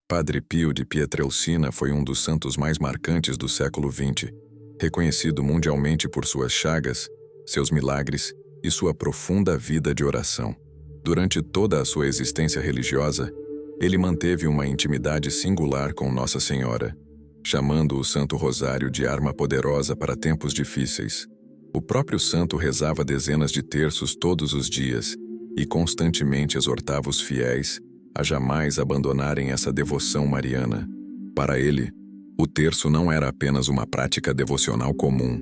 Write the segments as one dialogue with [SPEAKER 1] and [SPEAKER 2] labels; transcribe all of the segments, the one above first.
[SPEAKER 1] Padre Pio de Pietrelcina foi um dos santos mais marcantes do século XX, reconhecido mundialmente por suas chagas, seus milagres e sua profunda vida de oração. Durante toda a sua existência religiosa, ele manteve uma intimidade singular com Nossa Senhora, chamando o Santo Rosário de arma poderosa para tempos difíceis. O próprio santo rezava dezenas de terços todos os dias e constantemente exortava os fiéis a jamais abandonarem essa devoção mariana. Para ele, o terço não era apenas uma prática devocional comum,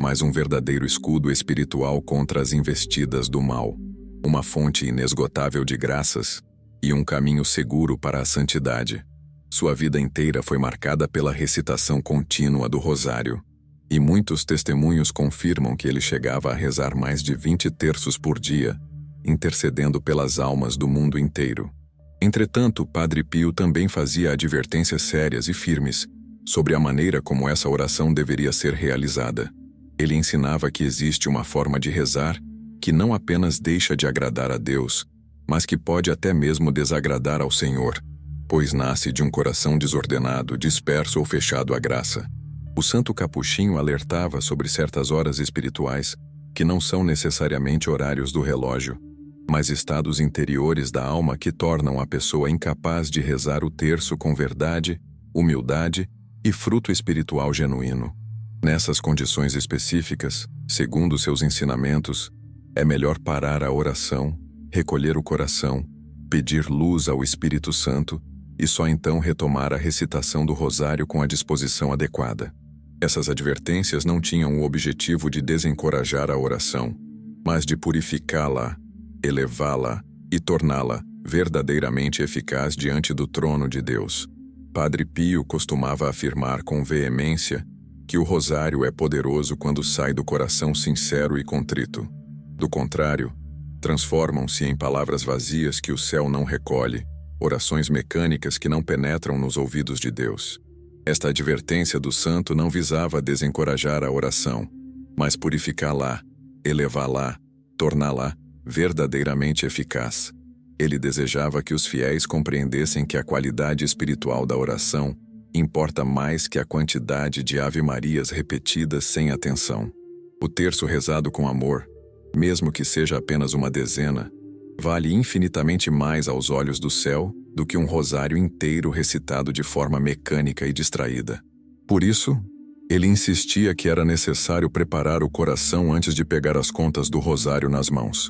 [SPEAKER 1] mas um verdadeiro escudo espiritual contra as investidas do mal, uma fonte inesgotável de graças e um caminho seguro para a santidade. Sua vida inteira foi marcada pela recitação contínua do rosário, e muitos testemunhos confirmam que ele chegava a rezar mais de 20 terços por dia, intercedendo pelas almas do mundo inteiro. Entretanto, Padre Pio também fazia advertências sérias e firmes sobre a maneira como essa oração deveria ser realizada. Ele ensinava que existe uma forma de rezar que não apenas deixa de agradar a Deus, mas que pode até mesmo desagradar ao Senhor, pois nasce de um coração desordenado, disperso ou fechado à graça. O santo capuchinho alertava sobre certas horas espirituais que não são necessariamente horários do relógio, mas estados interiores da alma que tornam a pessoa incapaz de rezar o terço com verdade, humildade e fruto espiritual genuíno. Nessas condições específicas, segundo seus ensinamentos, é melhor parar a oração, recolher o coração, pedir luz ao Espírito Santo e só então retomar a recitação do rosário com a disposição adequada. Essas advertências não tinham o objetivo de desencorajar a oração, mas de purificá-la, elevá-la e torná-la verdadeiramente eficaz diante do trono de Deus. Padre Pio costumava afirmar com veemência que o rosário é poderoso quando sai do coração sincero e contrito. Do contrário, transformam-se em palavras vazias que o céu não recolhe, orações mecânicas que não penetram nos ouvidos de Deus. Esta advertência do santo não visava desencorajar a oração, mas purificá-la, elevá-la, torná-la verdadeiramente eficaz. Ele desejava que os fiéis compreendessem que a qualidade espiritual da oração importa mais que a quantidade de ave-marias repetidas sem atenção. O terço rezado com amor, mesmo que seja apenas uma dezena, vale infinitamente mais aos olhos do céu do que um rosário inteiro recitado de forma mecânica e distraída. Por isso, ele insistia que era necessário preparar o coração antes de pegar as contas do rosário nas mãos.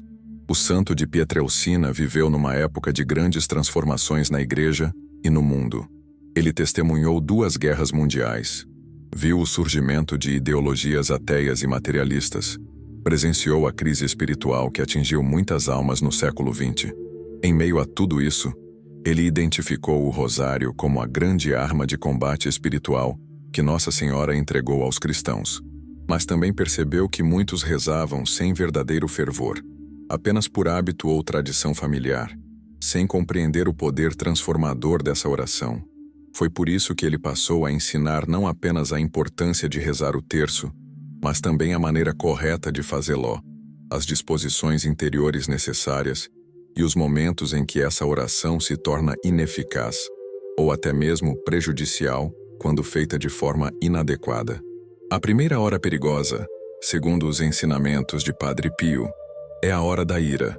[SPEAKER 1] O santo de Pietrelcina viveu numa época de grandes transformações na igreja e no mundo. Ele testemunhou 2 guerras mundiais, viu o surgimento de ideologias ateias e materialistas, presenciou a crise espiritual que atingiu muitas almas no século XX. Em meio a tudo isso, ele identificou o rosário como a grande arma de combate espiritual que Nossa Senhora entregou aos cristãos. Mas também percebeu que muitos rezavam sem verdadeiro fervor, apenas por hábito ou tradição familiar, sem compreender o poder transformador dessa oração. Foi por isso que ele passou a ensinar não apenas a importância de rezar o terço, mas também a maneira correta de fazê-lo, as disposições interiores necessárias e os momentos em que essa oração se torna ineficaz, ou até mesmo prejudicial, quando feita de forma inadequada. A primeira hora perigosa, segundo os ensinamentos de Padre Pio, é a hora da ira.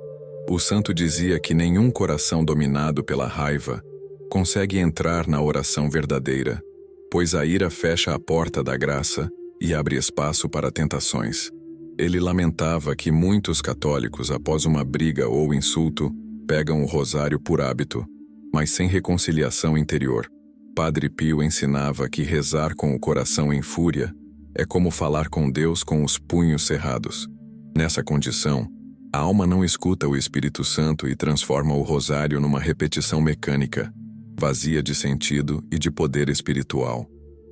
[SPEAKER 1] O santo dizia que nenhum coração dominado pela raiva consegue entrar na oração verdadeira, pois a ira fecha a porta da graça e abre espaço para tentações. Ele lamentava que muitos católicos, após uma briga ou insulto, pegam o rosário por hábito, mas sem reconciliação interior. Padre Pio ensinava que rezar com o coração em fúria é como falar com Deus com os punhos cerrados. Nessa condição, a alma não escuta o Espírito Santo e transforma o rosário numa repetição mecânica, vazia de sentido e de poder espiritual.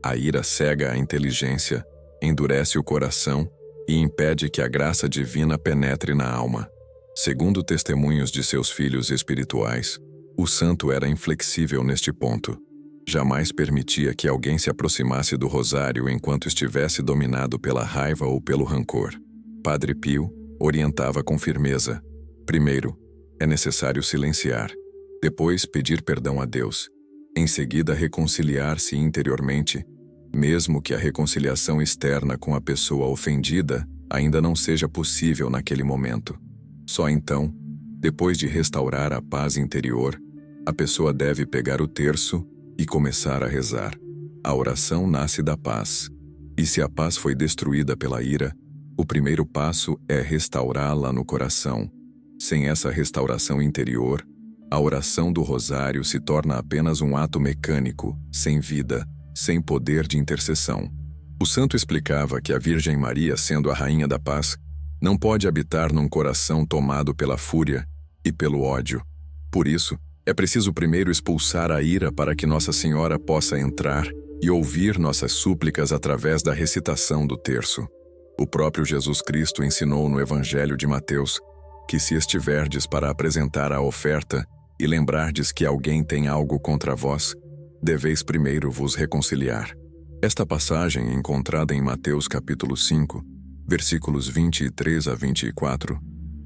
[SPEAKER 1] A ira cega a inteligência, endurece o coração e impede que a graça divina penetre na alma. Segundo testemunhos de seus filhos espirituais, o santo era inflexível neste ponto. Jamais permitia que alguém se aproximasse do rosário enquanto estivesse dominado pela raiva ou pelo rancor. Padre Pio orientava com firmeza. Primeiro, é necessário silenciar. Depois, pedir perdão a Deus. Em seguida, reconciliar-se interiormente, mesmo que a reconciliação externa com a pessoa ofendida ainda não seja possível naquele momento. Só então, depois de restaurar a paz interior, a pessoa deve pegar o terço e começar a rezar. A oração nasce da paz. E se a paz foi destruída pela ira, o primeiro passo é restaurá-la no coração. Sem essa restauração interior, a oração do rosário se torna apenas um ato mecânico, sem vida, sem poder de intercessão. O santo explicava que a Virgem Maria, sendo a Rainha da Paz, não pode habitar num coração tomado pela fúria e pelo ódio. Por isso, é preciso primeiro expulsar a ira para que Nossa Senhora possa entrar e ouvir nossas súplicas através da recitação do terço. O próprio Jesus Cristo ensinou no Evangelho de Mateus que se estiverdes para apresentar a oferta e lembrardes que alguém tem algo contra vós, deveis primeiro vos reconciliar. Esta passagem, encontrada em Mateus capítulo 5, versículos 23 a 24,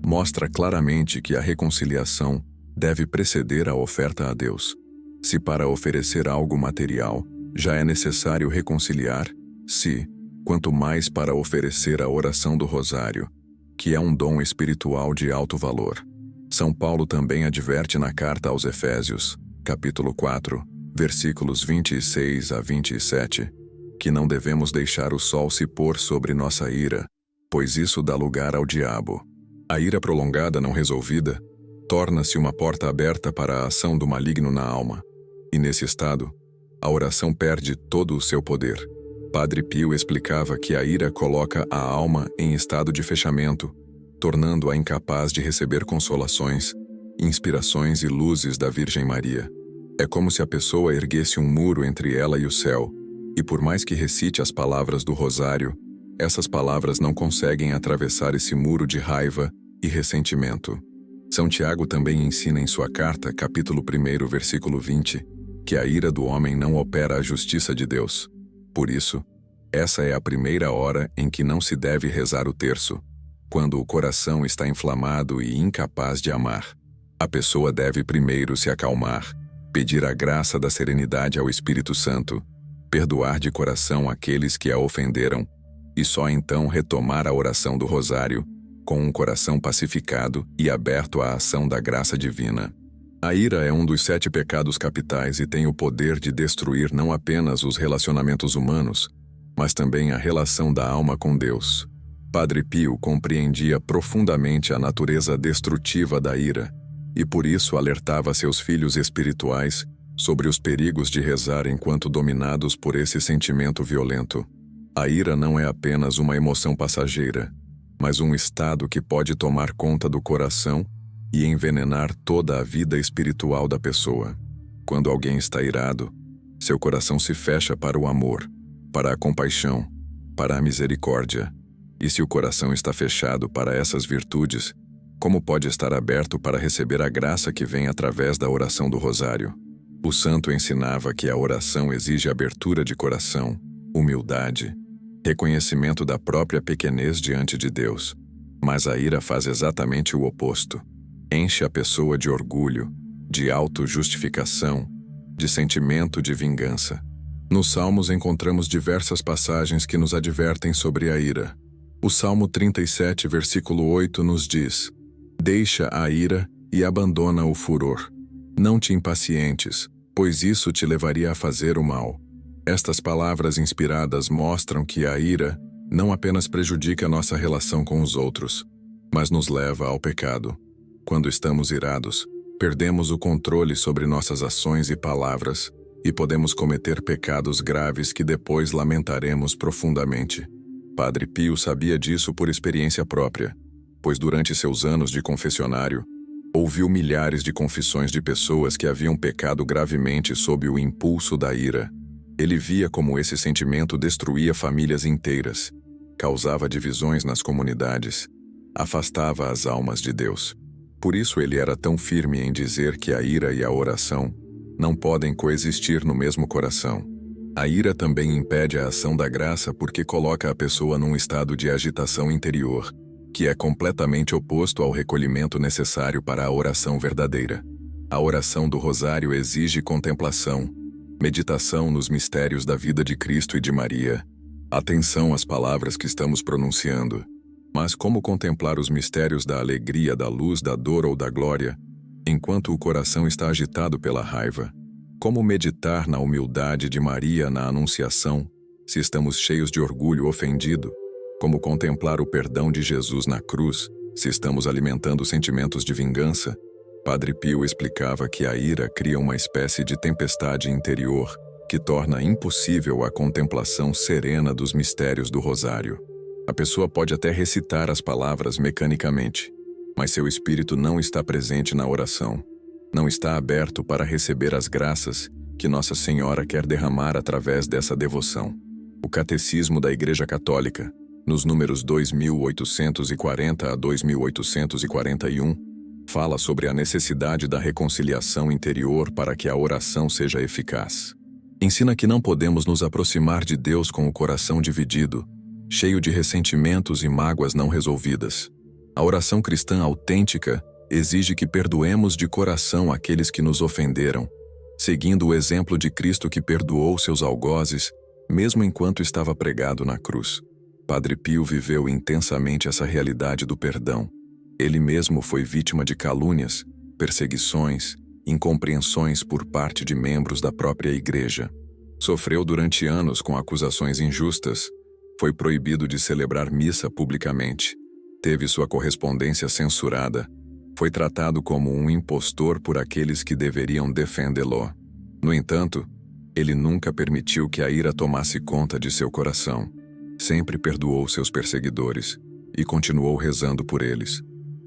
[SPEAKER 1] mostra claramente que a reconciliação deve preceder a oferta a Deus. Se para oferecer algo material já é necessário reconciliar-se, quanto mais para oferecer a oração do rosário, que é um dom espiritual de alto valor. São Paulo também adverte na carta aos Efésios, capítulo 4, versículos 26 a 27, que não devemos deixar o sol se pôr sobre nossa ira, pois isso dá lugar ao diabo. A ira prolongada não resolvida torna-se uma porta aberta para a ação do maligno na alma, e nesse estado, a oração perde todo o seu poder. Padre Pio explicava que a ira coloca a alma em estado de fechamento, tornando-a incapaz de receber consolações, inspirações e luzes da Virgem Maria. É como se a pessoa erguesse um muro entre ela e o céu, e por mais que recite as palavras do rosário, essas palavras não conseguem atravessar esse muro de raiva e ressentimento. São Tiago também ensina em sua carta, capítulo 1, versículo 20, que a ira do homem não opera a justiça de Deus. Por isso, essa é a primeira hora em que não se deve rezar o terço, quando o coração está inflamado e incapaz de amar. A pessoa deve primeiro se acalmar, pedir a graça da serenidade ao Espírito Santo, perdoar de coração aqueles que a ofenderam, e só então retomar a oração do rosário, com um coração pacificado e aberto à ação da graça divina. A ira é um dos 7 pecados capitais e tem o poder de destruir não apenas os relacionamentos humanos, mas também a relação da alma com Deus. Padre Pio compreendia profundamente a natureza destrutiva da ira, e por isso alertava seus filhos espirituais sobre os perigos de rezar enquanto dominados por esse sentimento violento. A ira não é apenas uma emoção passageira, mas um estado que pode tomar conta do coração e envenenar toda a vida espiritual da pessoa. Quando alguém está irado, seu coração se fecha para o amor, para a compaixão, para a misericórdia. E se o coração está fechado para essas virtudes, como pode estar aberto para receber a graça que vem através da oração do rosário? O santo ensinava que a oração exige abertura de coração, humildade, reconhecimento da própria pequenez diante de Deus. Mas a ira faz exatamente o oposto. Enche a pessoa de orgulho, de autojustificação, de sentimento de vingança. Nos Salmos encontramos diversas passagens que nos advertem sobre a ira. O Salmo 37, versículo 8 nos diz: Deixa a ira e abandona o furor. Não te impacientes, pois isso te levaria a fazer o mal. Estas palavras inspiradas mostram que a ira não apenas prejudica nossa relação com os outros, mas nos leva ao pecado. Quando estamos irados, perdemos o controle sobre nossas ações e palavras e podemos cometer pecados graves que depois lamentaremos profundamente. Padre Pio sabia disso por experiência própria, pois durante seus anos de confessionário, ouviu milhares de confissões de pessoas que haviam pecado gravemente sob o impulso da ira. Ele via como esse sentimento destruía famílias inteiras, causava divisões nas comunidades, afastava as almas de Deus. Por isso ele era tão firme em dizer que a ira e a oração não podem coexistir no mesmo coração. A ira também impede a ação da graça porque coloca a pessoa num estado de agitação interior, que é completamente oposto ao recolhimento necessário para a oração verdadeira. A oração do rosário exige contemplação, Meditação nos mistérios da vida de Cristo e de Maria. Atenção às palavras que estamos pronunciando. Mas como contemplar os mistérios da alegria, da luz, da dor ou da glória, enquanto o coração está agitado pela raiva? Como meditar na humildade de Maria na Anunciação, se estamos cheios de orgulho ofendido? Como contemplar o perdão de Jesus na cruz, se estamos alimentando sentimentos de vingança? Padre Pio explicava que a ira cria uma espécie de tempestade interior que torna impossível a contemplação serena dos mistérios do rosário. A pessoa pode até recitar as palavras mecanicamente, mas seu espírito não está presente na oração. Não está aberto para receber as graças que Nossa Senhora quer derramar através dessa devoção. O Catecismo da Igreja Católica, nos números 2840 a 2841, fala sobre a necessidade da reconciliação interior para que a oração seja eficaz. Ensina que não podemos nos aproximar de Deus com o coração dividido, cheio de ressentimentos e mágoas não resolvidas. A oração cristã autêntica exige que perdoemos de coração aqueles que nos ofenderam, seguindo o exemplo de Cristo que perdoou seus algozes, mesmo enquanto estava pregado na cruz. Padre Pio viveu intensamente essa realidade do perdão. Ele mesmo foi vítima de calúnias, perseguições, incompreensões por parte de membros da própria Igreja. Sofreu durante anos com acusações injustas, foi proibido de celebrar missa publicamente, teve sua correspondência censurada, foi tratado como um impostor por aqueles que deveriam defendê-lo. No entanto, ele nunca permitiu que a ira tomasse conta de seu coração. Sempre perdoou seus perseguidores e continuou rezando por eles,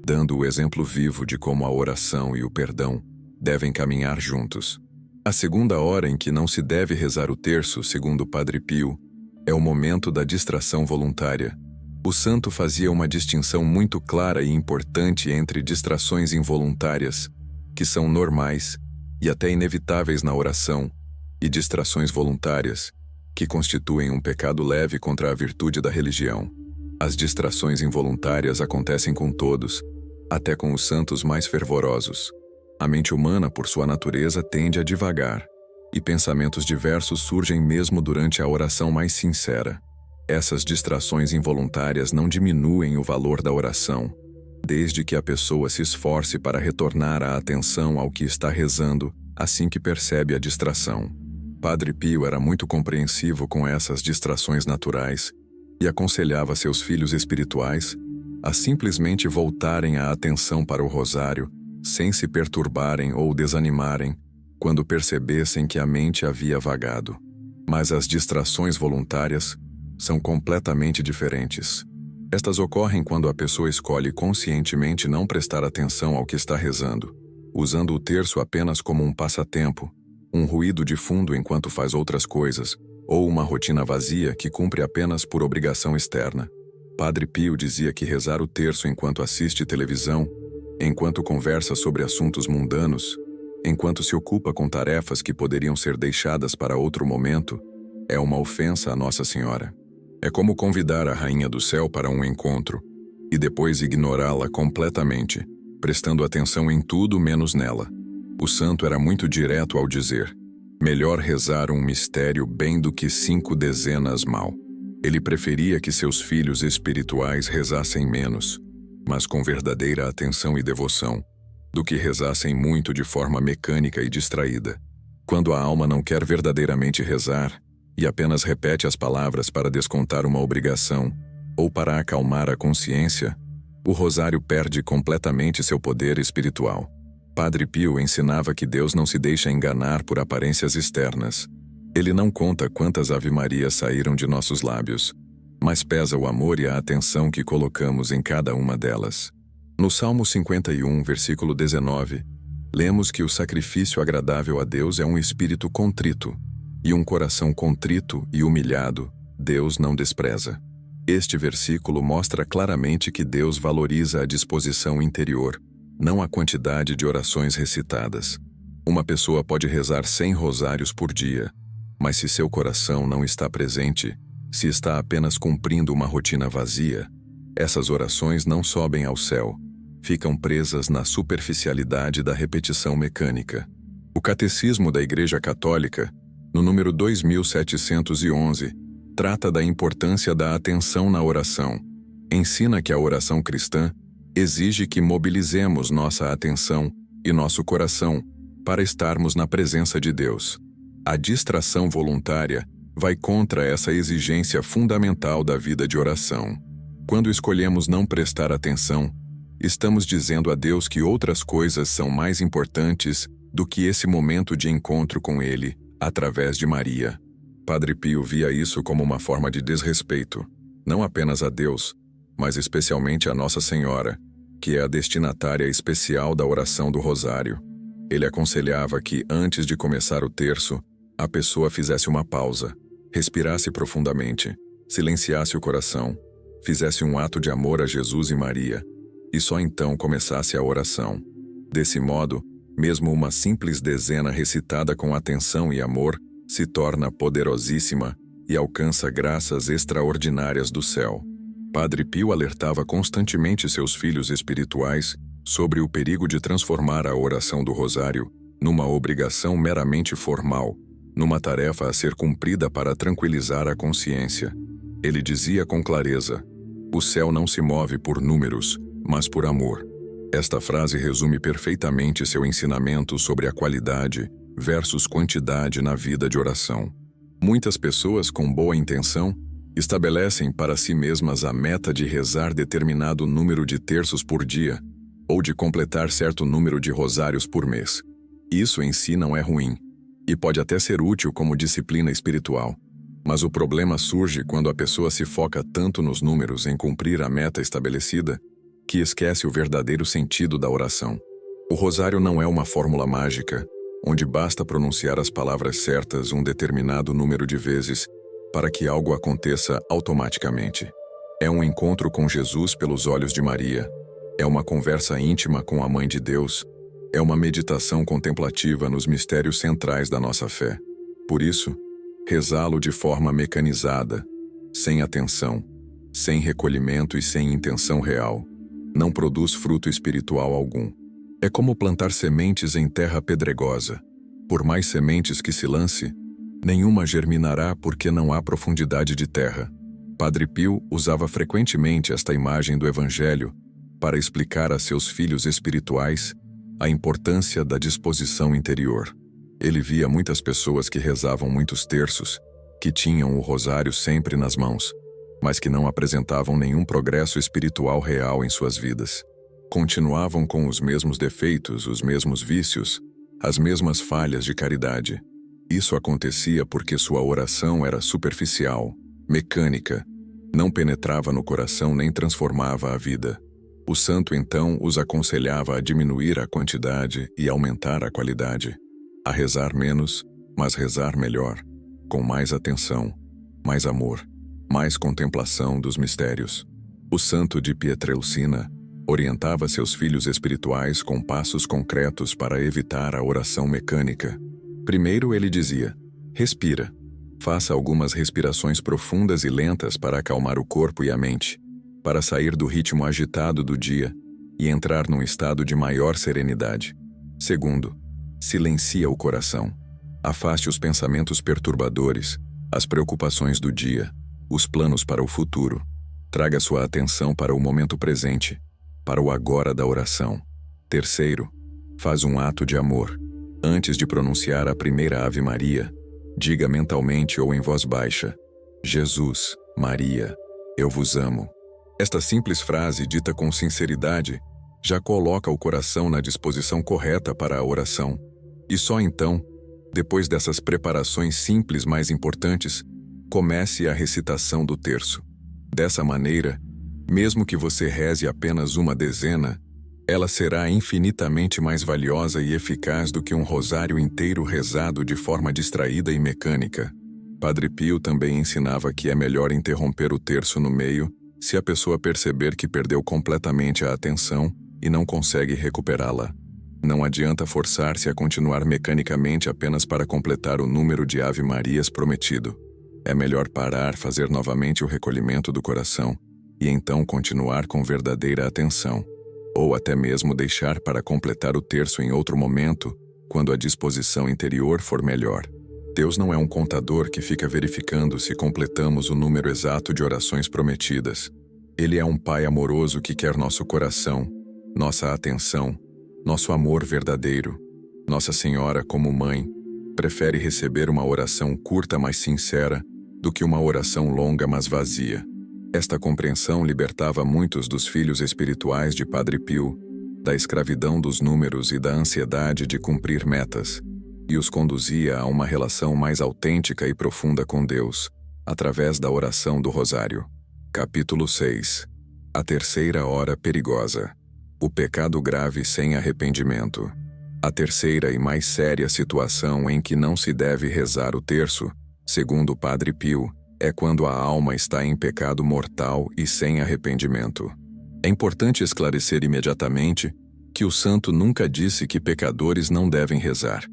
[SPEAKER 1] dando o exemplo vivo de como a oração e o perdão devem caminhar juntos. A segunda hora em que não se deve rezar o terço, segundo Padre Pio, é o momento da distração voluntária. O santo fazia uma distinção muito clara e importante entre distrações involuntárias, que são normais e até inevitáveis na oração, e distrações voluntárias, que constituem um pecado leve contra a virtude da religião. As distrações involuntárias acontecem com todos, até com os santos mais fervorosos. A mente humana, por sua natureza, tende a divagar, e pensamentos diversos surgem mesmo durante a oração mais sincera. Essas distrações involuntárias não diminuem o valor da oração, desde que a pessoa se esforce para retornar a atenção ao que está rezando assim que percebe a distração. Padre Pio era muito compreensivo com essas distrações naturais e aconselhava seus filhos espirituais a simplesmente voltarem a atenção para o rosário sem se perturbarem ou desanimarem quando percebessem que a mente havia vagado. Mas as distrações voluntárias são completamente diferentes. Estas ocorrem quando a pessoa escolhe conscientemente não prestar atenção ao que está rezando, usando o terço apenas como um passatempo, um ruído de fundo enquanto faz outras coisas, ou uma rotina vazia que cumpre apenas por obrigação externa. Padre Pio dizia que rezar o terço enquanto assiste televisão, enquanto conversa sobre assuntos mundanos, enquanto se ocupa com tarefas que poderiam ser deixadas para outro momento, é uma ofensa a Nossa Senhora. É como convidar a Rainha do Céu para um encontro e depois ignorá-la completamente, prestando atenção em tudo menos nela. O santo era muito direto ao dizer: melhor rezar um mistério bem do que 5 dezenas mal. Ele preferia que seus filhos espirituais rezassem menos, mas com verdadeira atenção e devoção, do que rezassem muito de forma mecânica e distraída. Quando a alma não quer verdadeiramente rezar, e apenas repete as palavras para descontar uma obrigação ou para acalmar a consciência, o rosário perde completamente seu poder espiritual. Padre Pio ensinava que Deus não se deixa enganar por aparências externas. Ele não conta quantas ave-marias saíram de nossos lábios, mas pesa o amor e a atenção que colocamos em cada uma delas. No Salmo 51, versículo 19, lemos que o sacrifício agradável a Deus é um espírito contrito, e um coração contrito e humilhado, Deus não despreza. Este versículo mostra claramente que Deus valoriza a disposição interior, não a quantidade de orações recitadas. Uma pessoa pode rezar 100 rosários por dia, mas se seu coração não está presente, se está apenas cumprindo uma rotina vazia, essas orações não sobem ao céu, ficam presas na superficialidade da repetição mecânica. O Catecismo da Igreja Católica No número 2711, trata da importância da atenção na oração. Ensina que a oração cristã exige que mobilizemos nossa atenção e nosso coração para estarmos na presença de Deus. A distração voluntária vai contra essa exigência fundamental da vida de oração. Quando escolhemos não prestar atenção, estamos dizendo a Deus que outras coisas são mais importantes do que esse momento de encontro com Ele, através de Maria. Padre Pio via isso como uma forma de desrespeito, não apenas a Deus, mas especialmente a Nossa Senhora, que é a destinatária especial da oração do Rosário. Ele aconselhava que, antes de começar o terço, a pessoa fizesse uma pausa, respirasse profundamente, silenciasse o coração, fizesse um ato de amor a Jesus e Maria, e só então começasse a oração. Desse modo, mesmo uma simples dezena recitada com atenção e amor se torna poderosíssima e alcança graças extraordinárias do céu. Padre Pio alertava constantemente seus filhos espirituais sobre o perigo de transformar a oração do Rosário numa obrigação meramente formal, numa tarefa a ser cumprida para tranquilizar a consciência. Ele dizia com clareza: "O céu não se move por números, mas por amor." Esta frase resume perfeitamente seu ensinamento sobre a qualidade versus quantidade na vida de oração. Muitas pessoas com boa intenção estabelecem para si mesmas a meta de rezar determinado número de terços por dia ou de completar certo número de rosários por mês. Isso em si não é ruim, e pode até ser útil como disciplina espiritual. Mas o problema surge quando a pessoa se foca tanto nos números em cumprir a meta estabelecida, que esquece o verdadeiro sentido da oração. O rosário não é uma fórmula mágica, onde basta pronunciar as palavras certas um determinado número de vezes para que algo aconteça automaticamente. É um encontro com Jesus pelos olhos de Maria, é uma conversa íntima com a Mãe de Deus, é uma meditação contemplativa nos mistérios centrais da nossa fé. Por isso, rezá-lo de forma mecanizada, sem atenção, sem recolhimento e sem intenção real, não produz fruto espiritual algum. É como plantar sementes em terra pedregosa. Por mais sementes que se lance, nenhuma germinará porque não há profundidade de terra. Padre Pio usava frequentemente esta imagem do Evangelho para explicar a seus filhos espirituais a importância da disposição interior. Ele via muitas pessoas que rezavam muitos terços, que tinham o rosário sempre nas mãos, mas que não apresentavam nenhum progresso espiritual real em suas vidas. Continuavam com os mesmos defeitos, os mesmos vícios, as mesmas falhas de caridade. Isso acontecia porque sua oração era superficial, mecânica, não penetrava no coração nem transformava a vida. O santo então os aconselhava a diminuir a quantidade e aumentar a qualidade, a rezar menos, mas rezar melhor, com mais atenção, mais amor, mais contemplação dos mistérios. O santo de Pietrelcina orientava seus filhos espirituais com passos concretos para evitar a oração mecânica. Primeiro ele dizia: respira. Faça algumas respirações profundas e lentas para acalmar o corpo e a mente, para sair do ritmo agitado do dia e entrar num estado de maior serenidade. Segundo, silencia o coração. Afaste os pensamentos perturbadores, as preocupações do dia, os planos para o futuro. Traga sua atenção para o momento presente, para o agora da oração. Terceiro, faz um ato de amor. Antes de pronunciar a primeira Ave Maria, diga mentalmente ou em voz baixa: Jesus, Maria, eu vos amo. Esta simples frase, dita com sinceridade, já coloca o coração na disposição correta para a oração. E só então, depois dessas preparações simples mais importantes, comece a recitação do terço. Dessa maneira, mesmo que você reze apenas uma dezena, ela será infinitamente mais valiosa e eficaz do que um rosário inteiro rezado de forma distraída e mecânica. Padre Pio também ensinava que é melhor interromper o terço no meio se a pessoa perceber que perdeu completamente a atenção e não consegue recuperá-la. Não adianta forçar-se a continuar mecanicamente apenas para completar o número de Ave Marias prometido. É melhor parar, fazer novamente o recolhimento do coração e então continuar com verdadeira atenção, ou até mesmo deixar para completar o terço em outro momento, quando a disposição interior for melhor. Deus não é um contador que fica verificando se completamos o número exato de orações prometidas. Ele é um Pai amoroso que quer nosso coração, nossa atenção, nosso amor verdadeiro. Nossa Senhora, como mãe, prefere receber uma oração curta mas sincera do que uma oração longa mas vazia. Esta compreensão libertava muitos dos filhos espirituais de Padre Pio da escravidão dos números e da ansiedade de cumprir metas, e os conduzia a uma relação mais autêntica e profunda com Deus, através da oração do Rosário. Capítulo 6. A terceira hora perigosa. O pecado grave sem arrependimento. A terceira e mais séria situação em que não se deve rezar o terço, segundo Padre Pio, é quando a alma está em pecado mortal e sem arrependimento. É importante esclarecer imediatamente que o santo nunca disse que pecadores não devem rezar.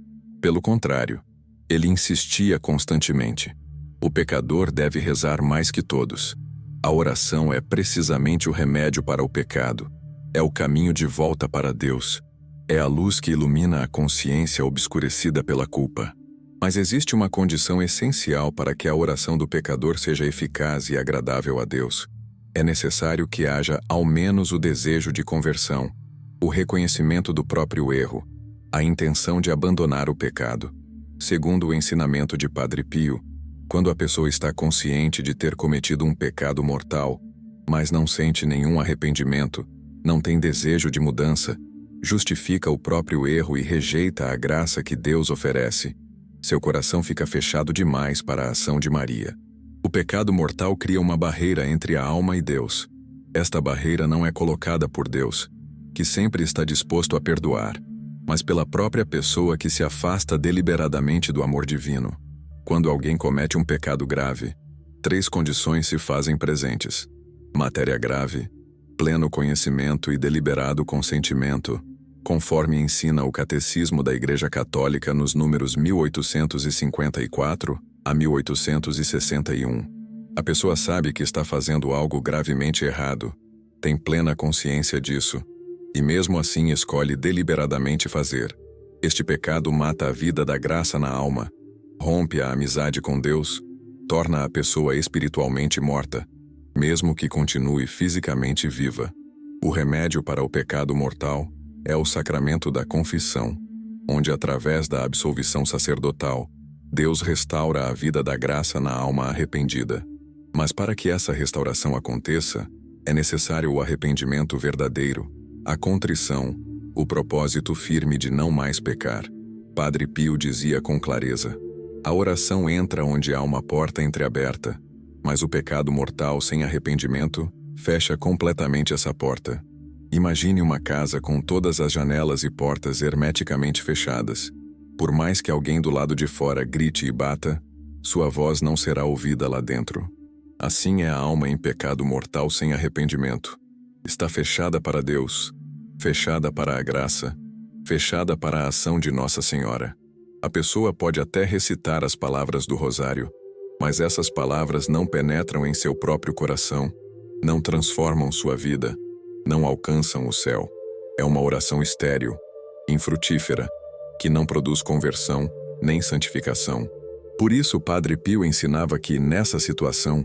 [SPEAKER 1] Pelo contrário, ele insistia constantemente. O pecador deve rezar mais que todos. A oração é precisamente o remédio para o pecado. É o caminho de volta para Deus. É a luz que ilumina a consciência obscurecida pela culpa. Mas existe uma condição essencial para que a oração do pecador seja eficaz e agradável a Deus. É necessário que haja ao menos o desejo de conversão, o reconhecimento do próprio erro, a intenção de abandonar o pecado. Segundo o ensinamento de Padre Pio, quando a pessoa está consciente de ter cometido um pecado mortal, mas não sente nenhum arrependimento, não tem desejo de mudança, justifica o próprio erro e rejeita a graça que Deus oferece, seu coração fica fechado demais para a ação de Maria. O pecado mortal cria uma barreira entre a alma e Deus. Esta barreira não é colocada por Deus, que sempre está disposto a perdoar, mas pela própria pessoa que se afasta deliberadamente do amor divino. Quando alguém comete um pecado grave, 3 condições se fazem presentes: matéria grave, pleno conhecimento e deliberado consentimento, conforme ensina o Catecismo da Igreja Católica nos números 1854 a 1861. A pessoa sabe que está fazendo algo gravemente errado, tem plena consciência disso, e mesmo assim escolhe deliberadamente fazer. Este pecado mata a vida da graça na alma, rompe a amizade com Deus, torna a pessoa espiritualmente morta, mesmo que continue fisicamente viva. O remédio para o pecado mortal é o sacramento da confissão, onde através da absolvição sacerdotal, Deus restaura a vida da graça na alma arrependida. Mas para que essa restauração aconteça, é necessário o arrependimento verdadeiro, a contrição, o propósito firme de não mais pecar. Padre Pio dizia com clareza: a oração entra onde há uma porta entreaberta, mas o pecado mortal sem arrependimento fecha completamente essa porta. Imagine uma casa com todas as janelas e portas hermeticamente fechadas. Por mais que alguém do lado de fora grite e bata, sua voz não será ouvida lá dentro. Assim é a alma em pecado mortal sem arrependimento. Está fechada para Deus, fechada para a graça, fechada para a ação de Nossa Senhora. A pessoa pode até recitar as palavras do Rosário, mas essas palavras não penetram em seu próprio coração, não transformam sua vida, não alcançam o céu. É uma oração estéril, infrutífera, que não produz conversão nem santificação. Por isso, o Padre Pio ensinava que, nessa situação,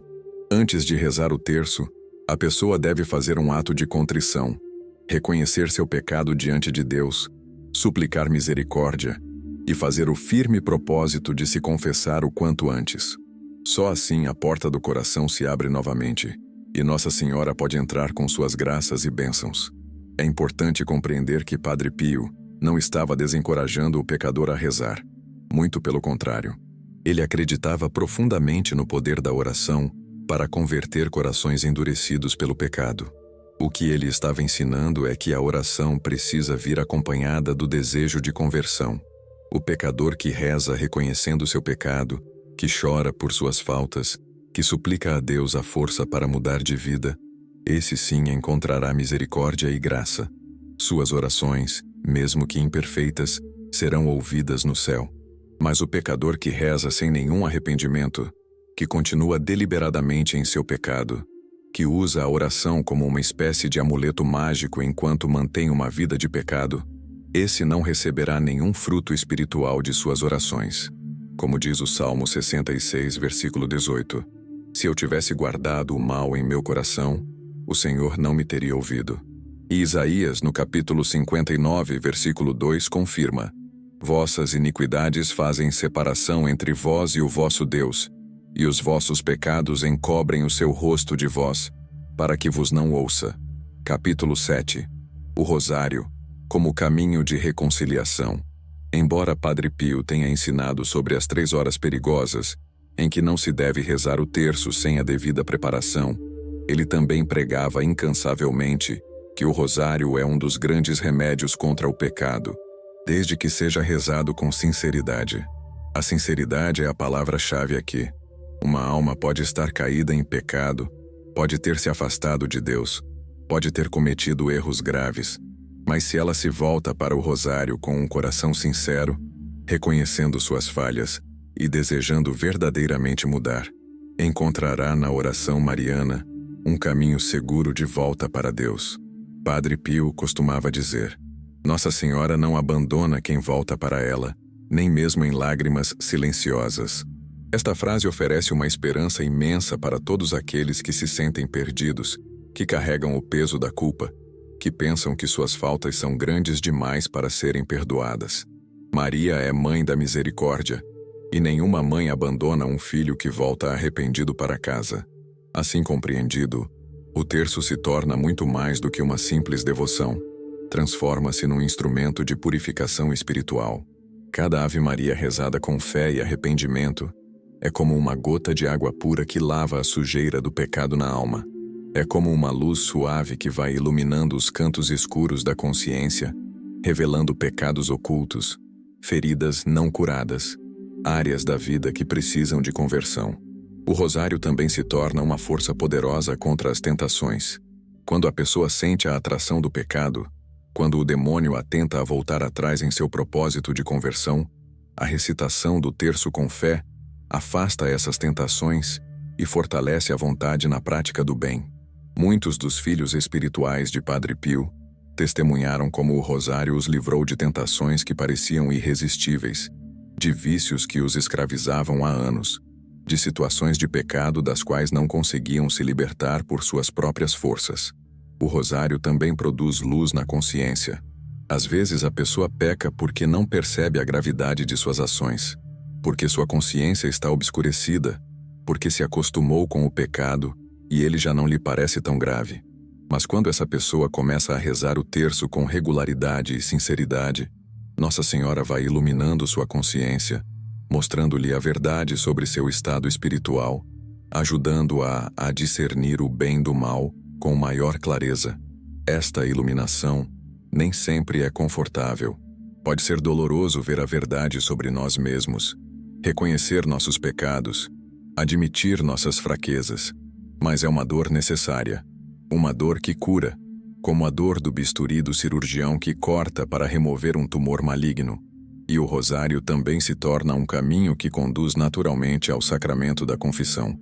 [SPEAKER 1] antes de rezar o terço, a pessoa deve fazer um ato de contrição, reconhecer seu pecado diante de Deus, suplicar misericórdia e fazer o firme propósito de se confessar o quanto antes. Só assim a porta do coração se abre novamente, e Nossa Senhora pode entrar com suas graças e bênçãos. É importante compreender que Padre Pio não estava desencorajando o pecador a rezar. Muito pelo contrário. Ele acreditava profundamente no poder da oração para converter corações endurecidos pelo pecado. O que ele estava ensinando é que a oração precisa vir acompanhada do desejo de conversão. O pecador que reza reconhecendo seu pecado, que chora por suas faltas, que suplica a Deus a força para mudar de vida, esse sim encontrará misericórdia e graça. Suas orações, mesmo que imperfeitas, serão ouvidas no céu. Mas o pecador que reza sem nenhum arrependimento, que continua deliberadamente em seu pecado, que usa a oração como uma espécie de amuleto mágico enquanto mantém uma vida de pecado, esse não receberá nenhum fruto espiritual de suas orações. Como diz o Salmo 66, versículo 18: Se eu tivesse guardado o mal em meu coração, o Senhor não me teria ouvido. E Isaías, no capítulo 59, versículo 2, confirma: Vossas iniquidades fazem separação entre vós e o vosso Deus, e os vossos pecados encobrem o seu rosto de vós, para que vos não ouça. Capítulo 7. O Rosário, como caminho de reconciliação. Embora Padre Pio tenha ensinado sobre as 3 horas perigosas, em que não se deve rezar o terço sem a devida preparação, ele também pregava incansavelmente que o rosário é um dos grandes remédios contra o pecado, desde que seja rezado com sinceridade. A sinceridade é a palavra-chave aqui. Uma alma pode estar caída em pecado, pode ter se afastado de Deus, pode ter cometido erros graves, mas se ela se volta para o rosário com um coração sincero, reconhecendo suas falhas e desejando verdadeiramente mudar, encontrará na oração mariana um caminho seguro de volta para Deus. Padre Pio costumava dizer: Nossa Senhora não abandona quem volta para ela, nem mesmo em lágrimas silenciosas. Esta frase oferece uma esperança imensa para todos aqueles que se sentem perdidos, que carregam o peso da culpa, que pensam que suas faltas são grandes demais para serem perdoadas. Maria é mãe da misericórdia, e nenhuma mãe abandona um filho que volta arrependido para casa. Assim compreendido, o terço se torna muito mais do que uma simples devoção. Transforma-se num instrumento de purificação espiritual. Cada Ave Maria rezada com fé e arrependimento é como uma gota de água pura que lava a sujeira do pecado na alma. É como uma luz suave que vai iluminando os cantos escuros da consciência, revelando pecados ocultos, feridas não curadas, áreas da vida que precisam de conversão. O rosário também se torna uma força poderosa contra as tentações. Quando a pessoa sente a atração do pecado, quando o demônio a tenta a voltar atrás em seu propósito de conversão, a recitação do terço com fé afasta essas tentações e fortalece a vontade na prática do bem. Muitos dos filhos espirituais de Padre Pio testemunharam como o rosário os livrou de tentações que pareciam irresistíveis, de vícios que os escravizavam há anos, de situações de pecado das quais não conseguiam se libertar por suas próprias forças. O rosário também produz luz na consciência. Às vezes a pessoa peca porque não percebe a gravidade de suas ações, porque sua consciência está obscurecida, porque se acostumou com o pecado e ele já não lhe parece tão grave. Mas quando essa pessoa começa a rezar o terço com regularidade e sinceridade, Nossa Senhora vai iluminando sua consciência, mostrando-lhe a verdade sobre seu estado espiritual, ajudando-a a discernir o bem do mal com maior clareza. Esta iluminação nem sempre é confortável. Pode ser doloroso ver a verdade sobre nós mesmos, reconhecer nossos pecados, admitir nossas fraquezas, mas é uma dor necessária, uma dor que cura, como a dor do bisturi do cirurgião que corta para remover um tumor maligno. E o rosário também se torna um caminho que conduz naturalmente ao sacramento da confissão.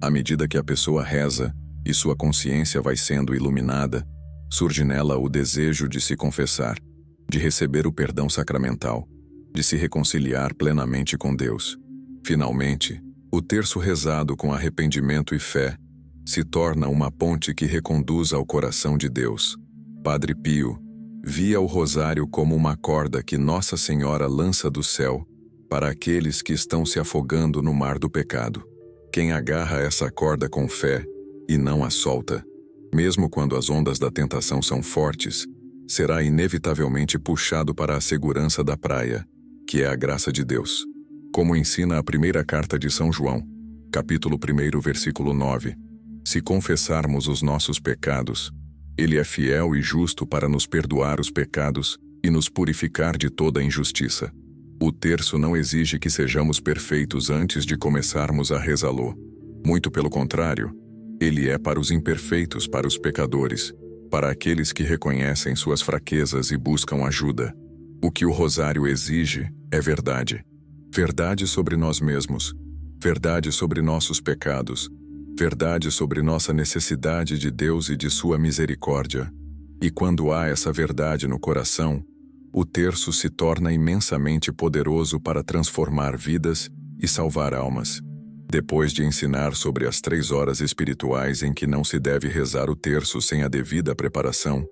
[SPEAKER 1] À medida que a pessoa reza e sua consciência vai sendo iluminada, surge nela o desejo de se confessar, de receber o perdão sacramental, de se reconciliar plenamente com Deus. Finalmente, o terço rezado com arrependimento e fé se torna uma ponte que reconduz ao coração de Deus. Padre Pio via o rosário como uma corda que Nossa Senhora lança do céu para aqueles que estão se afogando no mar do pecado. Quem agarra essa corda com fé e não a solta, mesmo quando as ondas da tentação são fortes, será inevitavelmente puxado para a segurança da praia, que é a graça de Deus. Como ensina a primeira carta de São João, capítulo 1, versículo 9, se confessarmos os nossos pecados, Ele é fiel e justo para nos perdoar os pecados e nos purificar de toda injustiça. O terço não exige que sejamos perfeitos antes de começarmos a rezá-lo. Muito pelo contrário, ele é para os imperfeitos, para os pecadores, para aqueles que reconhecem suas fraquezas e buscam ajuda. O que o rosário exige é verdade. Verdade sobre nós mesmos, verdade sobre nossos pecados, verdade sobre nossa necessidade de Deus e de sua misericórdia. E quando há essa verdade no coração, o terço se torna imensamente poderoso para transformar vidas e salvar almas. Depois de ensinar sobre as 3 horas espirituais em que não se deve rezar o terço sem a devida preparação,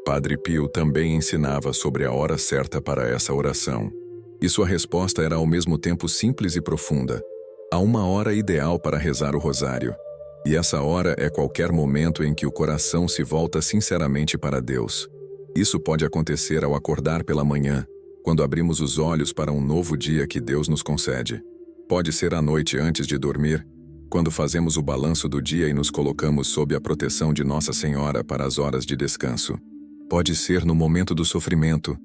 [SPEAKER 1] Padre Pio também ensinava sobre a hora certa para essa oração. E sua resposta era ao mesmo tempo simples e profunda. Há uma hora ideal para rezar o rosário. E essa hora é qualquer momento em que o coração se volta sinceramente para Deus. Isso pode acontecer ao acordar pela manhã, quando abrimos os olhos para um novo dia que Deus nos concede. Pode ser à noite antes de dormir, quando fazemos o balanço do dia e nos colocamos sob a proteção de Nossa Senhora para as horas de descanso. Pode ser no momento do sofrimento,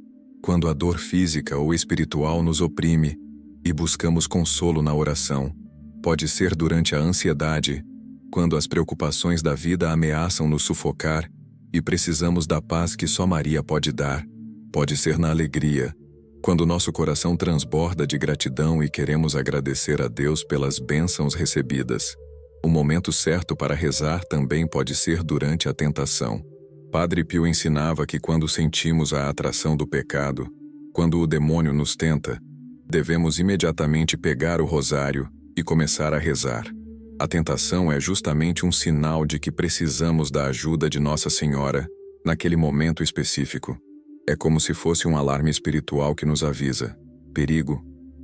[SPEAKER 1] quando a dor física ou espiritual nos oprime e buscamos consolo na oração. Pode ser durante a ansiedade, quando as preocupações da vida ameaçam nos sufocar e precisamos da paz que só Maria pode dar. Pode ser na alegria, quando nosso coração transborda de gratidão e queremos agradecer a Deus pelas bênçãos recebidas. O momento certo para rezar também pode ser durante a tentação. Padre Pio ensinava que quando sentimos a atração do pecado, quando o demônio nos tenta, devemos imediatamente pegar o rosário e começar a rezar. A tentação é justamente um sinal de que precisamos da ajuda de Nossa Senhora naquele momento específico. É como se fosse um alarme espiritual que nos avisa: perigo,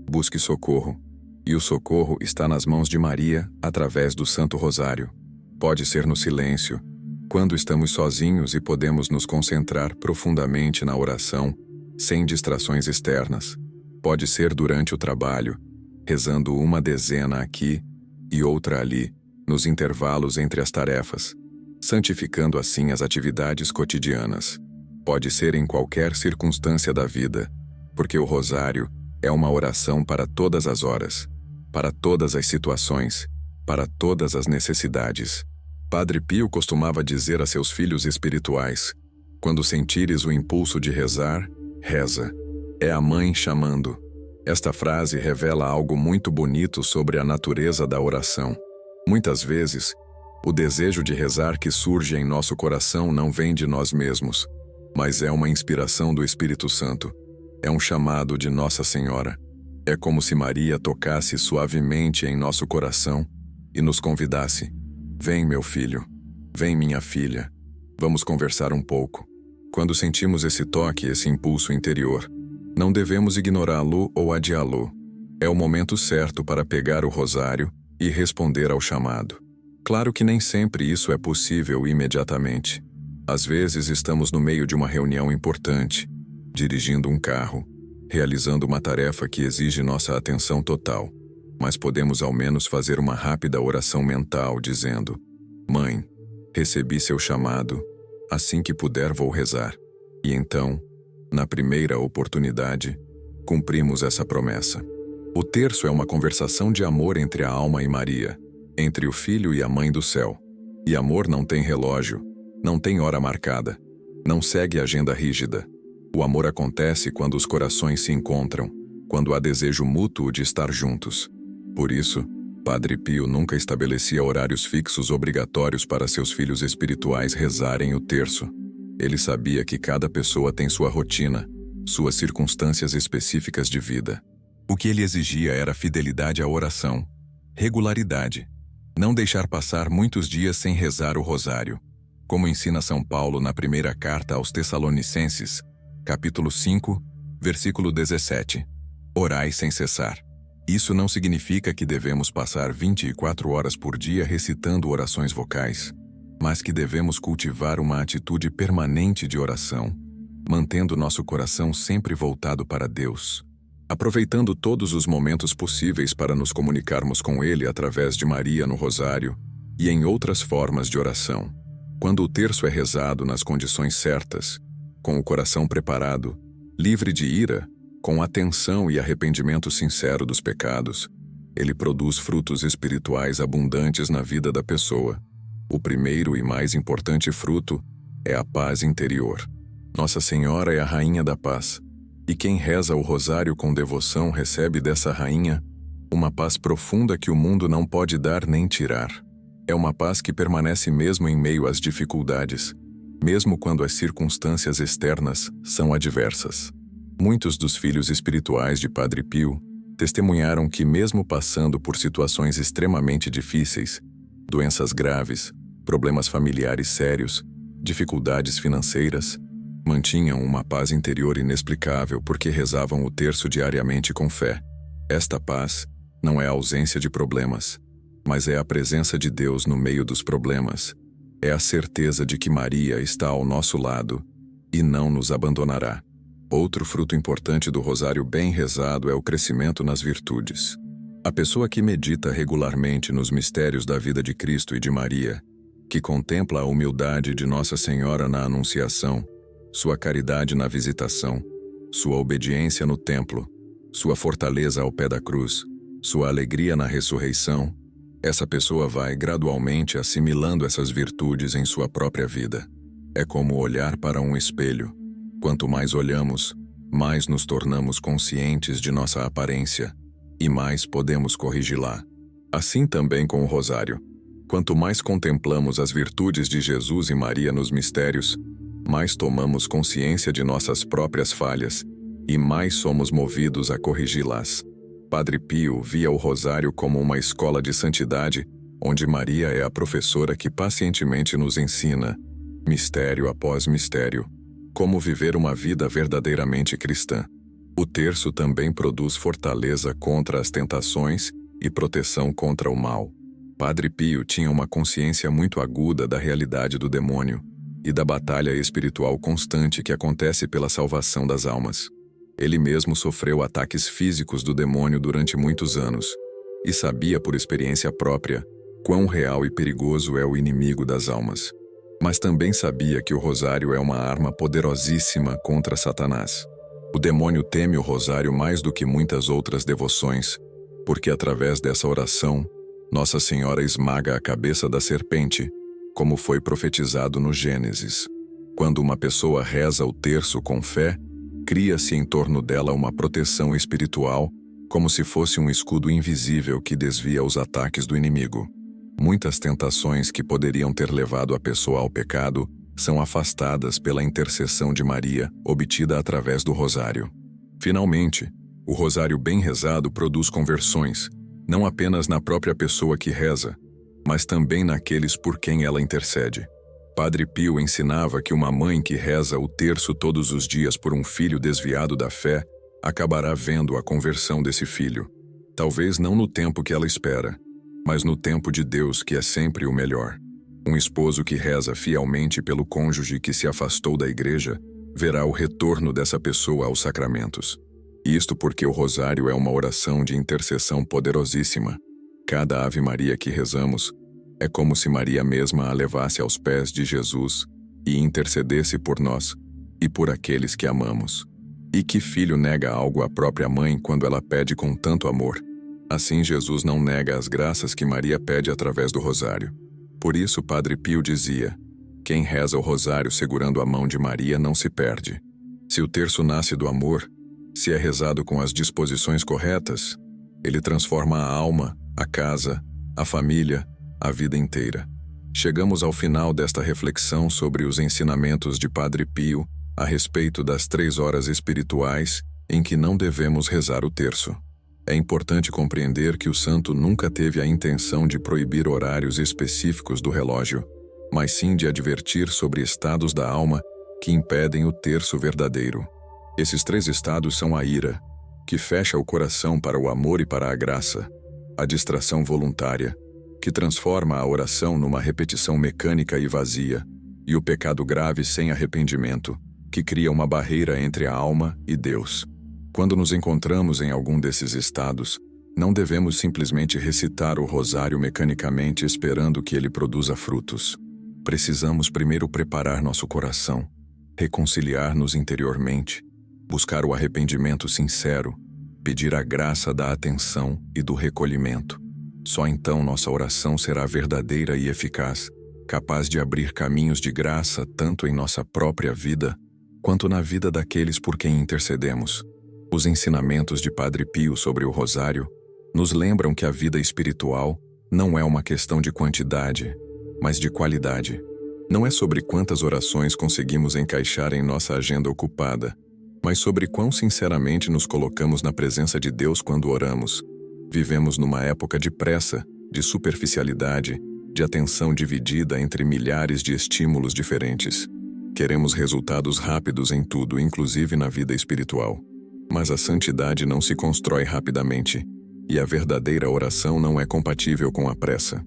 [SPEAKER 1] busque socorro. E o socorro está nas mãos de Maria através do Santo Rosário. Pode ser no silêncio, quando estamos sozinhos e podemos nos concentrar profundamente na oração, sem distrações externas. Pode ser durante o trabalho, rezando uma dezena aqui e outra ali, nos intervalos entre as tarefas, santificando assim as atividades cotidianas. Pode ser em qualquer circunstância da vida, porque o rosário é uma oração para todas as horas, para todas as situações, para todas as necessidades. Padre Pio costumava dizer a seus filhos espirituais: quando sentires o impulso de rezar, reza. É a mãe chamando. Esta frase revela algo muito bonito sobre a natureza da oração. Muitas vezes, o desejo de rezar que surge em nosso coração não vem de nós mesmos, mas é uma inspiração do Espírito Santo. É um chamado de Nossa Senhora. É como se Maria tocasse suavemente em nosso coração e nos convidasse: vem, meu filho, vem, minha filha, vamos conversar um pouco. Quando sentimos esse toque, esse impulso interior, não devemos ignorá-lo ou adiá-lo. É o momento certo para pegar o rosário e responder ao chamado. Claro que nem sempre isso é possível imediatamente. Às vezes estamos no meio de uma reunião importante, dirigindo um carro, realizando uma tarefa que exige nossa atenção total. Mas podemos ao menos fazer uma rápida oração mental dizendo: Mãe, recebi seu chamado, assim que puder vou rezar. E então, na primeira oportunidade, cumprimos essa promessa. O terço é uma conversação de amor entre a alma e Maria, entre o Filho e a Mãe do Céu. E amor não tem relógio, não tem hora marcada, não segue agenda rígida. O amor acontece quando os corações se encontram, quando há desejo mútuo de estar juntos. Por isso, Padre Pio nunca estabelecia horários fixos obrigatórios para seus filhos espirituais rezarem o terço. Ele sabia que cada pessoa tem sua rotina, suas circunstâncias específicas de vida. O que ele exigia era fidelidade à oração, regularidade, não deixar passar muitos dias sem rezar o rosário. Como ensina São Paulo na primeira carta aos Tessalonicenses, capítulo 5, versículo 17. Orai sem cessar. Isso não significa que devemos passar 24 horas por dia recitando orações vocais, mas que devemos cultivar uma atitude permanente de oração, mantendo nosso coração sempre voltado para Deus, aproveitando todos os momentos possíveis para nos comunicarmos com Ele através de Maria no rosário e em outras formas de oração. Quando o terço é rezado nas condições certas, com o coração preparado, livre de ira, com atenção e arrependimento sincero dos pecados, ele produz frutos espirituais abundantes na vida da pessoa. O primeiro e mais importante fruto é a paz interior. Nossa Senhora é a Rainha da Paz, e quem reza o rosário com devoção recebe dessa Rainha uma paz profunda que o mundo não pode dar nem tirar. É uma paz que permanece mesmo em meio às dificuldades, mesmo quando as circunstâncias externas são adversas. Muitos dos filhos espirituais de Padre Pio testemunharam que, mesmo passando por situações extremamente difíceis, doenças graves, problemas familiares sérios, dificuldades financeiras, mantinham uma paz interior inexplicável porque rezavam o terço diariamente com fé. Esta paz não é a ausência de problemas, mas é a presença de Deus no meio dos problemas. É a certeza de que Maria está ao nosso lado e não nos abandonará. Outro fruto importante do rosário bem rezado é o crescimento nas virtudes. A pessoa que medita regularmente nos mistérios da vida de Cristo e de Maria, que contempla a humildade de Nossa Senhora na Anunciação, sua caridade na visitação, sua obediência no templo, sua fortaleza ao pé da cruz, sua alegria na ressurreição, essa pessoa vai gradualmente assimilando essas virtudes em sua própria vida. É como olhar para um espelho. Quanto mais olhamos, mais nos tornamos conscientes de nossa aparência e mais podemos corrigi-la. Assim também com o rosário. Quanto mais contemplamos as virtudes de Jesus e Maria nos mistérios, mais tomamos consciência de nossas próprias falhas e mais somos movidos a corrigi-las. Padre Pio via o rosário como uma escola de santidade, onde Maria é a professora que pacientemente nos ensina, mistério após mistério, como viver uma vida verdadeiramente cristã. O terço também produz fortaleza contra as tentações e proteção contra o mal. Padre Pio tinha uma consciência muito aguda da realidade do demônio e da batalha espiritual constante que acontece pela salvação das almas. Ele mesmo sofreu ataques físicos do demônio durante muitos anos e sabia por experiência própria quão real e perigoso é o inimigo das almas. Mas também sabia que o rosário é uma arma poderosíssima contra Satanás. O demônio teme o rosário mais do que muitas outras devoções, porque através dessa oração, Nossa Senhora esmaga a cabeça da serpente, como foi profetizado no Gênesis. Quando uma pessoa reza o terço com fé, cria-se em torno dela uma proteção espiritual, como se fosse um escudo invisível que desvia os ataques do inimigo. Muitas tentações que poderiam ter levado a pessoa ao pecado são afastadas pela intercessão de Maria, obtida através do rosário. Finalmente, o rosário bem rezado produz conversões, não apenas na própria pessoa que reza, mas também naqueles por quem ela intercede. Padre Pio ensinava que uma mãe que reza o terço todos os dias por um filho desviado da fé acabará vendo a conversão desse filho. Talvez não no tempo que ela espera, mas no tempo de Deus, que é sempre o melhor. Um esposo que reza fielmente pelo cônjuge que se afastou da igreja verá o retorno dessa pessoa aos sacramentos. Isto porque o rosário é uma oração de intercessão poderosíssima. Cada Ave Maria que rezamos é como se Maria mesma a levasse aos pés de Jesus e intercedesse por nós e por aqueles que amamos. E que filho nega algo à própria mãe quando ela pede com tanto amor? Assim Jesus não nega as graças que Maria pede através do rosário. Por isso Padre Pio dizia: quem reza o rosário segurando a mão de Maria não se perde. Se o terço nasce do amor, se é rezado com as disposições corretas, ele transforma a alma, a casa, a família, a vida inteira. Chegamos ao final desta reflexão sobre os ensinamentos de Padre Pio a respeito das 3 horas espirituais em que não devemos rezar o terço. É importante compreender que o santo nunca teve a intenção de proibir horários específicos do relógio, mas sim de advertir sobre estados da alma que impedem o terço verdadeiro. Esses 3 estados são a ira, que fecha o coração para o amor e para a graça, a distração voluntária, que transforma a oração numa repetição mecânica e vazia, e o pecado grave sem arrependimento, que cria uma barreira entre a alma e Deus. Quando nos encontramos em algum desses estados, não devemos simplesmente recitar o rosário mecanicamente esperando que ele produza frutos. Precisamos primeiro preparar nosso coração, reconciliar-nos interiormente, buscar o arrependimento sincero, pedir a graça da atenção e do recolhimento. Só então nossa oração será verdadeira e eficaz, capaz de abrir caminhos de graça tanto em nossa própria vida, quanto na vida daqueles por quem intercedemos. Os ensinamentos de Padre Pio sobre o rosário nos lembram que a vida espiritual não é uma questão de quantidade, mas de qualidade. Não é sobre quantas orações conseguimos encaixar em nossa agenda ocupada, mas sobre quão sinceramente nos colocamos na presença de Deus quando oramos. Vivemos numa época de pressa, de superficialidade, de atenção dividida entre milhares de estímulos diferentes. Queremos resultados rápidos em tudo, inclusive na vida espiritual. Mas a santidade não se constrói rapidamente, e a verdadeira oração não é compatível com a pressa.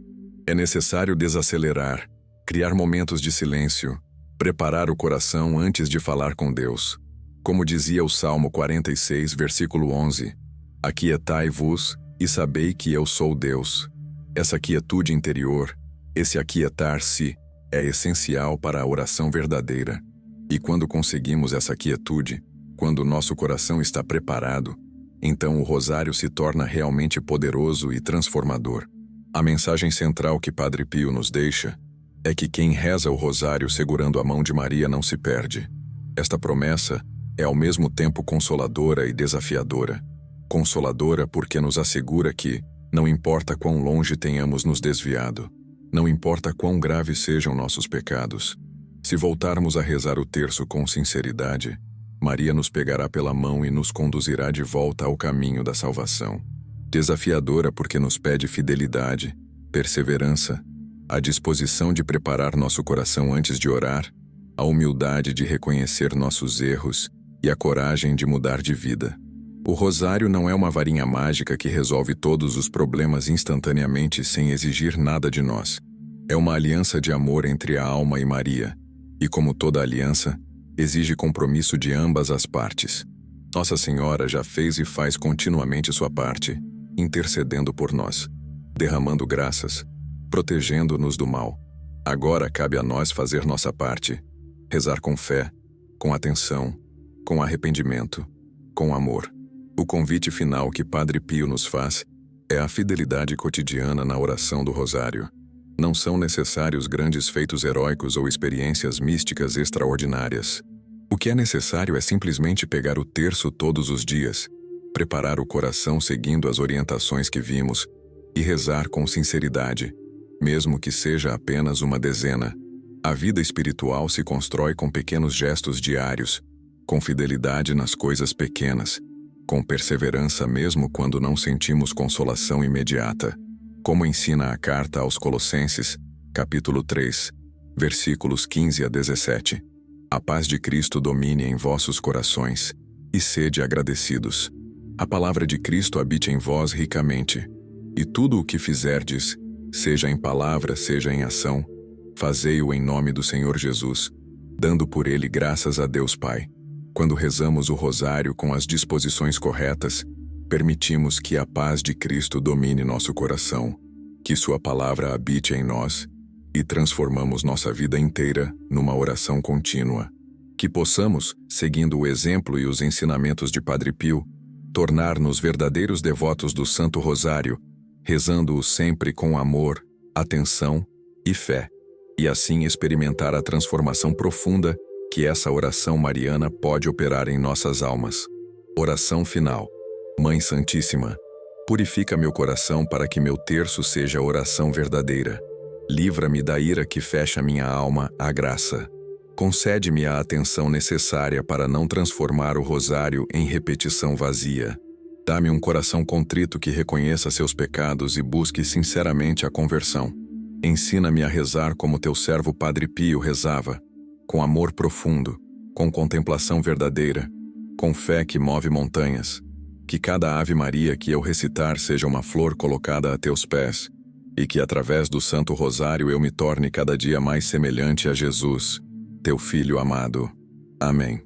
[SPEAKER 1] É necessário desacelerar, criar momentos de silêncio, preparar o coração antes de falar com Deus. Como dizia o Salmo 46, versículo 11, aquietai-vos e sabei que eu sou Deus. Essa quietude interior, esse aquietar-se, é essencial para a oração verdadeira. E quando conseguimos essa quietude, quando o nosso coração está preparado, então o rosário se torna realmente poderoso e transformador. A mensagem central que Padre Pio nos deixa é que quem reza o rosário segurando a mão de Maria não se perde. Esta promessa é ao mesmo tempo consoladora e desafiadora. Consoladora porque nos assegura que, não importa quão longe tenhamos nos desviado, não importa quão graves sejam nossos pecados, se voltarmos a rezar o terço com sinceridade, Maria nos pegará pela mão e nos conduzirá de volta ao caminho da salvação. Desafiadora porque nos pede fidelidade, perseverança, a disposição de preparar nosso coração antes de orar, a humildade de reconhecer nossos erros e a coragem de mudar de vida. O rosário não é uma varinha mágica que resolve todos os problemas instantaneamente sem exigir nada de nós. É uma aliança de amor entre a alma e Maria, e como toda aliança, exige compromisso de ambas as partes. Nossa Senhora já fez e faz continuamente sua parte, intercedendo por nós, derramando graças, protegendo-nos do mal. Agora cabe a nós fazer nossa parte, rezar com fé, com atenção, com arrependimento, com amor. O convite final que Padre Pio nos faz é a fidelidade cotidiana na oração do rosário. Não são necessários grandes feitos heróicos ou experiências místicas extraordinárias. O que é necessário é simplesmente pegar o terço todos os dias, preparar o coração seguindo as orientações que vimos e rezar com sinceridade, mesmo que seja apenas uma dezena. A vida espiritual se constrói com pequenos gestos diários, com fidelidade nas coisas pequenas, com perseverança mesmo quando não sentimos consolação imediata. Como ensina a carta aos Colossenses, capítulo 3, versículos 15 a 17. A paz de Cristo domine em vossos corações, e sede agradecidos. A palavra de Cristo habite em vós ricamente, e tudo o que fizerdes, seja em palavra, seja em ação, fazei-o em nome do Senhor Jesus, dando por ele graças a Deus Pai. Quando rezamos o rosário com as disposições corretas, permitimos que a paz de Cristo domine nosso coração, que sua palavra habite em nós, e transformamos nossa vida inteira numa oração contínua. Que possamos, seguindo o exemplo e os ensinamentos de Padre Pio, tornar-nos verdadeiros devotos do Santo Rosário, rezando-o sempre com amor, atenção e fé, e assim experimentar a transformação profunda que essa oração mariana pode operar em nossas almas. Oração final. Mãe Santíssima, purifica meu coração para que meu terço seja oração verdadeira. Livra-me da ira que fecha minha alma à graça. Concede-me a atenção necessária para não transformar o rosário em repetição vazia. Dá-me um coração contrito que reconheça seus pecados e busque sinceramente a conversão. Ensina-me a rezar como teu servo Padre Pio rezava, com amor profundo, com contemplação verdadeira, com fé que move montanhas. Que cada Ave Maria que eu recitar seja uma flor colocada a teus pés, e que através do Santo Rosário eu me torne cada dia mais semelhante a Jesus, teu Filho amado. Amém.